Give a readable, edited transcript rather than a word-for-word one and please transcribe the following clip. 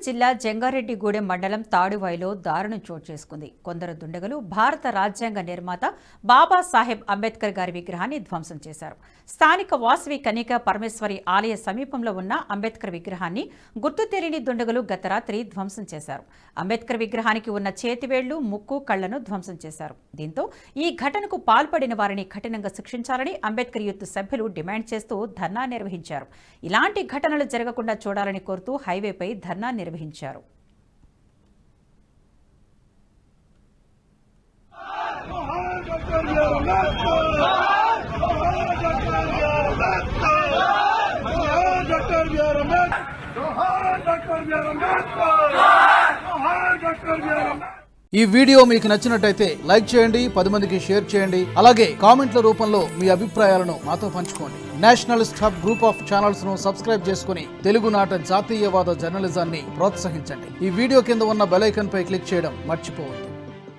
జిల్లా జంగారెడ్డిగూడెం మండలం తాడువాయిలో దారుణం చోటు చేసుకుంది. కొందరు దుండగులు భారత రాజ్యాంగ నిర్మాత బాబాసాహెబ్ అంబేద్కర్ గారి విగ్రహాన్ని ధ్వంసం చేశారు. స్థానిక వాసవి కన్యకా పరమేశ్వరి ఆలయ సమీపంలో ఉన్న అంబేద్కర్ విగ్రహాన్ని గుర్తు తెలియని దుండగులు గత రాత్రి ధ్వంసం చేశారు. అంబేద్కర్ విగ్రహానికి ఉన్న చేతివేళ్లు, ముక్కు, కళ్లను ధ్వంసం చేశారు. దీంతో ఈ ఘటనకు పాల్పడిన వారిని కఠినంగా శిక్షించాలని అంబేద్కర్ యూత్ సభ్యులు డిమాండ్ చేస్తూ ధర్నా నిర్వహించారు. ఇలాంటి ఘటనలు జరగకుండా చూడాలని కోరుతూ హైవేపై ధర్నా నిర్వహించారు. ఈ వీడియో మీకు నచ్చినట్టయితే లైక్ చేయండి, 10 మందికి షేర్ చేయండి. అలాగే కామెంట్ల రూపంలో మీ అభిప్రాయాలను మాతో పంచుకోండి. Nationalist hub group of channels ను సబ్స్క్రైబ్ చేసుకుని తెలుగునాట జాతీయవాద జర్నలిజాన్ని ప్రోత్సహించండి. ఈ వీడియో కింద ఉన్న బెల్ ఐకాన్ పై క్లిక్ చేయడం మర్చిపోవద్దు.